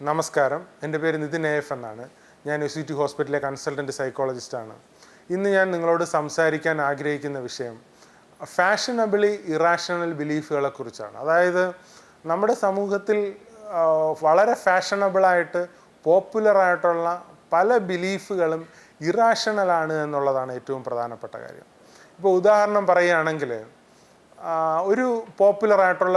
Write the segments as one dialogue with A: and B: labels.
A: നമസ്കാരം, എൻ്റെ പേര് നിതിൻ AF എന്നാണ്. ഞാൻ UCT ഹോസ്പിറ്റലിലെ കൺസൾട്ടൻറ്റ് സൈക്കോളജിസ്റ്റാണ്. ഇന്ന് ഞാൻ നിങ്ങളോട് സംസാരിക്കാൻ ആഗ്രഹിക്കുന്ന വിഷയം ഫാഷനബിളി ഇറാഷണൽ ബിലീഫുകളെ കുറിച്ചാണ്. അതായത് നമ്മുടെ സമൂഹത്തിൽ വളരെ ഫാഷനബിളായിട്ട് പോപ്പുലറായിട്ടുള്ള പല ബിലീഫുകളും ഇറാഷണലാണ് എന്നുള്ളതാണ് ഏറ്റവും പ്രധാനപ്പെട്ട കാര്യം. ഇപ്പോൾ ഉദാഹരണം പറയുകയാണെങ്കിൽ, ഒരു പോപ്പുലറായിട്ടുള്ള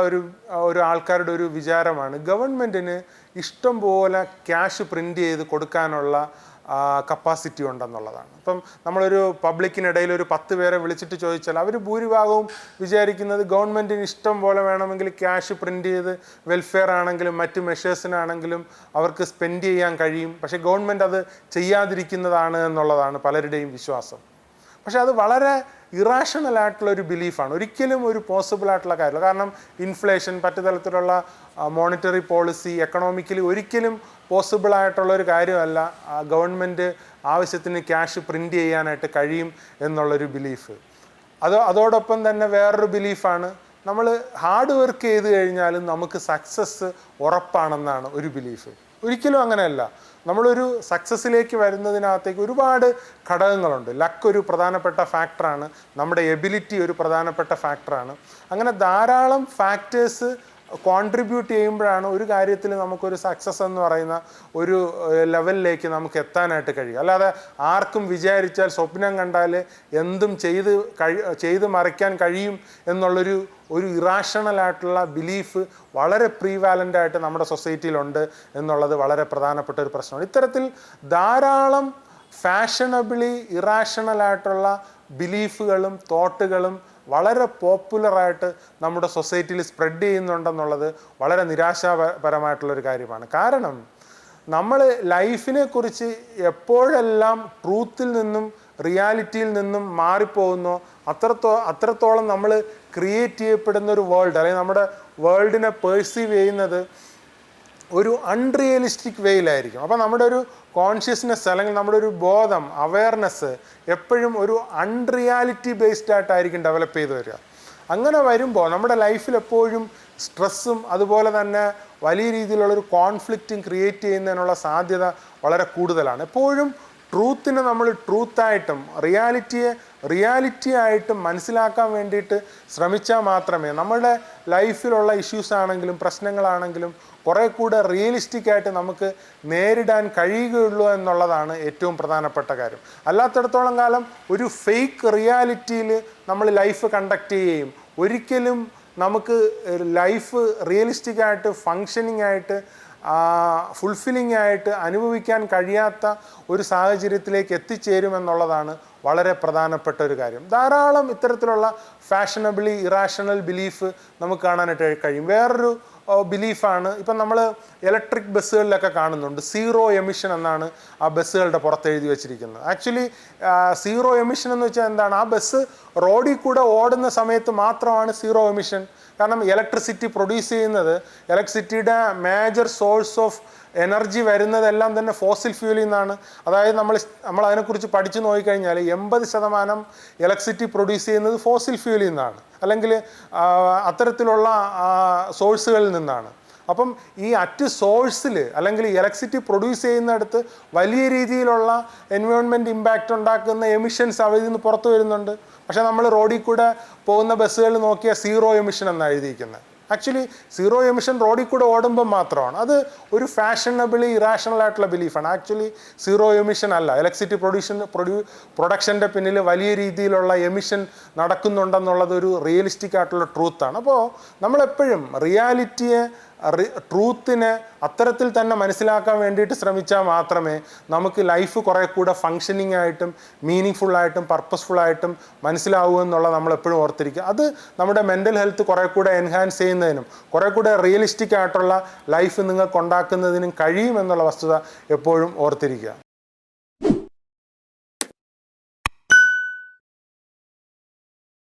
A: ഒരു ആൾക്കാരുടെ ഒരു വിചാരമാണ് ഗവൺമെൻറ്റിന് ഇഷ്ടം പോലെ ക്യാഷ് പ്രിൻ്റ് ചെയ്ത് കൊടുക്കാനുള്ള കപ്പാസിറ്റി ഉണ്ടെന്നുള്ളതാണ്. അപ്പം നമ്മളൊരു പബ്ലിക്കിനിടയിൽ ഒരു 10 പേരെ വിളിച്ചിട്ട് ചോദിച്ചാൽ അവർ ഭൂരിഭാഗവും വിചാരിക്കുന്നത് ഗവൺമെൻറ്റിന് ഇഷ്ടം പോലെ വേണമെങ്കിൽ ക്യാഷ് പ്രിൻ്റ് ചെയ്ത് വെൽഫെയർ ആണെങ്കിലും മറ്റ് മെഷേഴ്സിനാണെങ്കിലും അവർക്ക് സ്പെൻഡ് ചെയ്യാൻ കഴിയും. പക്ഷേ ഗവൺമെൻറ് അത് ചെയ്യാതിരിക്കുന്നതാണ് എന്നുള്ളതാണ് പലരുടെയും വിശ്വാസം. പക്ഷേ അത് വളരെ ഇറാഷണൽ ആയിട്ടുള്ളൊരു ബിലീഫാണ്, ഒരിക്കലും ഒരു പോസിബിൾ ആയിട്ടുള്ള കാര്യമില്ല. കാരണം ഇൻഫ്ലേഷൻ, മറ്റു തരത്തിലുള്ള മോണിറ്ററി പോളിസി, എക്കണോമിക്കലി ഒരിക്കലും പോസിബിൾ ആയിട്ടുള്ളൊരു കാര്യമല്ല ഗവൺമെൻറ് ആവശ്യത്തിന് ക്യാഷ് പ്രിൻ്റ് ചെയ്യാനായിട്ട് കഴിയും എന്നുള്ളൊരു ബിലീഫ്. അതോടൊപ്പം തന്നെ വേറൊരു ബിലീഫാണ് നമ്മൾ ഹാർഡ് വർക്ക് ചെയ്ത് കഴിഞ്ഞാലും നമുക്ക് സക്സസ് ഉറപ്പാണെന്നാണ് ഒരു ബിലീഫ്. ഒരിക്കലും അങ്ങനെയല്ല. നമ്മളൊരു സക്സസ്സിലേക്ക് വരുന്നതിനകത്തേക്ക് ഒരുപാട് ഘടകങ്ങളുണ്ട്. ലക്ക് ഒരു പ്രധാനപ്പെട്ട ഫാക്ടറാണ്, നമ്മുടെ എബിലിറ്റി ഒരു പ്രധാനപ്പെട്ട ഫാക്ടറാണ്. അങ്ങനെ ധാരാളം ഫാക്ടേഴ്സ് കോൺട്രിബ്യൂട്ട് ചെയ്യുമ്പോഴാണ് ഒരു കാര്യത്തിൽ നമുക്കൊരു സക്സസ് എന്ന് പറയുന്ന ഒരു ലെവലിലേക്ക് നമുക്ക് എത്താനായിട്ട് കഴിയും. അല്ലാതെ ആർക്കും വിചാരിച്ചാൽ, സ്വപ്നം കണ്ടാൽ എന്തും ചെയ്ത് മറിക്കാൻ കഴിയും എന്നുള്ളൊരു ഇറാഷണലായിട്ടുള്ള ബിലീഫ് വളരെ പ്രീവാലൻ്റായിട്ട് നമ്മുടെ സൊസൈറ്റിയിലുണ്ട് എന്നുള്ളത് വളരെ പ്രധാനപ്പെട്ട ഒരു പ്രശ്നമാണ്. ഇത്തരത്തിൽ ധാരാളം ഫാഷനബിളി ഇറാഷണലായിട്ടുള്ള ബിലീഫുകളും തോട്ടുകളും വളരെ പോപ്പുലറായിട്ട് നമ്മുടെ സൊസൈറ്റിയിൽ സ്പ്രെഡ് ചെയ്യുന്നുണ്ടെന്നുള്ളത് വളരെ നിരാശാപരമായിട്ടുള്ളൊരു കാര്യമാണ്. കാരണം നമ്മൾ ലൈഫിനെ കുറിച്ച് എപ്പോഴെല്ലാം ട്രൂത്തിൽ നിന്നും റിയാലിറ്റിയിൽ നിന്നും മാറിപ്പോകുന്നോ അത്രത്തോളം നമ്മൾ ക്രിയേറ്റ് ചെയ്യപ്പെടുന്ന ഒരു വേൾഡ്, അല്ലെങ്കിൽ നമ്മുടെ വേൾഡിനെ പെർസീവ് ചെയ്യുന്നത് ഒരു അൺറിയലിസ്റ്റിക് വേയിലായിരിക്കും. അപ്പോൾ നമ്മുടെ ഒരു കോൺഷ്യസ്നെസ് അല്ലെങ്കിൽ നമ്മുടെ ഒരു ബോധം, അവയർനെസ് എപ്പോഴും ഒരു അൺറിയാലിറ്റി ബേസ്ഡ് ആയിട്ടായിരിക്കും ഡെവലപ്പ് ചെയ്ത് വരിക. അങ്ങനെ വരുമ്പോൾ നമ്മുടെ ലൈഫിൽ എപ്പോഴും സ്ട്രെസ്സും അതുപോലെ തന്നെ വലിയ രീതിയിലുള്ളൊരു കോൺഫ്ലിക്റ്റും ക്രിയേറ്റ് ചെയ്യുന്നതിനുള്ള സാധ്യത വളരെ കൂടുതലാണ്. എപ്പോഴും ട്രൂത്തിനെ നമ്മൾ ട്രൂത്തായിട്ടും റിയാലിറ്റി ആയിട്ടും മനസ്സിലാക്കാൻ വേണ്ടിയിട്ട് ശ്രമിച്ചാൽ മാത്രമേ നമ്മുടെ ലൈഫിലുള്ള ഇഷ്യൂസ് ആണെങ്കിലും പ്രശ്നങ്ങളാണെങ്കിലും കുറേ കൂടെ റിയലിസ്റ്റിക് ആയിട്ട് നമുക്ക് നേരിടാൻ കഴിയുകയുള്ളൂ എന്നുള്ളതാണ് ഏറ്റവും പ്രധാനപ്പെട്ട കാര്യം. അല്ലാത്തിടത്തോളം കാലം ഒരു ഫേക്ക് റിയാലിറ്റിയിൽ നമ്മൾ ലൈഫ് കണ്ടക്ട് ചെയ്യുകയും ഒരിക്കലും നമുക്ക് ലൈഫ് റിയലിസ്റ്റിക് ആയിട്ട് ഫങ്ഷനിങ് ആയിട്ട് ഫുൾഫില്ലിംഗ് ആയിട്ട് അനുഭവിക്കാൻ കഴിയാത്ത ഒരു സാഹചര്യത്തിലേക്ക് എത്തിച്ചേരുമെന്നുള്ളതാണ് വളരെ പ്രധാനപ്പെട്ട ഒരു കാര്യം. ധാരാളം ഇത്തരത്തിലുള്ള ഫാഷനബിളി ഇറാഷണൽ ബിലീഫ് നമുക്ക് കാണാനായിട്ട് കഴിയും. വേറൊരു ബിലീഫാണ്, ഇപ്പം നമ്മൾ ഇലക്ട്രിക് ബസ്സുകളിലൊക്കെ കാണുന്നുണ്ട്, സീറോ എമിഷൻ എന്നാണ് ആ ബസ്സുകളുടെ പുറത്ത് എഴുതി വെച്ചിരിക്കുന്നത്. ആക്ച്വലി സീറോ എമിഷൻ എന്ന് വെച്ചാൽ എന്താണ്? ആ ബസ് റോഡിൽ കൂടെ ഓടുന്ന സമയത്ത് മാത്രമാണ് സീറോ എമിഷൻ. കാരണം ഇലക്ട്രിസിറ്റി പ്രൊഡ്യൂസ് ചെയ്യുന്നത്, ഇലക്ട്രിസിറ്റിയുടെ മേജർ സോഴ്സ് ഓഫ് എനർജി വരുന്നതെല്ലാം തന്നെ ഫോസിൽ ഫ്യൂലിൽ നിന്നാണ്. അതായത് നമ്മൾ അതിനെക്കുറിച്ച് പഠിച്ചു നോക്കിക്കഴിഞ്ഞാൽ 80% ഇലക്ട്രിസിറ്റി പ്രൊഡ്യൂസ് ചെയ്യുന്നത് ഫോസിൽ ഫ്യൂലിൽ നിന്നാണ്, അല്ലെങ്കിൽ അത്തരത്തിലുള്ള സോഴ്സുകളിൽ നിന്നാണ്. അപ്പം ഈ അറ്റ് സോഴ്സിൽ അല്ലെങ്കിൽ ഇലക്ട്രിസിറ്റി പ്രൊഡ്യൂസ് ചെയ്യുന്നിടത്ത് വലിയ രീതിയിലുള്ള എൻവയോൺമെൻറ്റ് ഇമ്പാക്റ്റ് ഉണ്ടാക്കുന്ന എമിഷൻസ് അവയിൽ നിന്ന് പുറത്തു വരുന്നുണ്ട്. പക്ഷേ നമ്മൾ റോഡിൽ കൂടെ പോകുന്ന ബസ്സുകളിൽ നോക്കിയാൽ സീറോ എമിഷൻ എന്നാണ് എഴുതിയിരിക്കുന്നത്. ആക്ച്വലി സീറോ എമിഷൻ റോഡിൽ കൂടെ ഓടുമ്പോൾ മാത്രമാണ്. അത് ഒരു ഫാഷനബിളി ഇറാഷണൽ ആയിട്ടുള്ള ബിലീഫാണ്. ആക്ച്വലി സീറോ എമിഷൻ അല്ല, ഇലക്ട്രിസിറ്റി പ്രൊഡക്ഷൻ്റെ പിന്നിൽ വലിയ രീതിയിലുള്ള എമിഷൻ നടക്കുന്നുണ്ടെന്നുള്ളത് ഒരു റിയലിസ്റ്റിക് ആയിട്ടുള്ള ട്രൂത്താണ്. അപ്പോൾ നമ്മളെപ്പോഴും ട്രൂത്തിനെ അത്തരത്തിൽ തന്നെ മനസ്സിലാക്കാൻ വേണ്ടിയിട്ട് ശ്രമിച്ചാൽ മാത്രമേ നമുക്ക് ലൈഫ് കുറേ കൂടെ ഫങ്ഷനിങ് ആയിട്ടും മീനിങ് ഫുള്ളായിട്ടും പർപ്പസ്ഫുള്ളായിട്ടും മനസ്സിലാവൂ എന്നുള്ളത് നമ്മളെപ്പോഴും ഓർത്തിരിക്കുക. അത് നമ്മുടെ മെൻ്റൽ ഹെൽത്ത് കുറേ കൂടെ എൻഹാൻസ് ചെയ്യുന്നതിനും കുറേ കൂടെ റിയലിസ്റ്റിക് ആയിട്ടുള്ള ലൈഫ് നിങ്ങൾക്ക് ഉണ്ടാക്കുന്നതിനും കഴിയുമെന്നുള്ള വസ്തുത എപ്പോഴും ഓർത്തിരിക്കുക.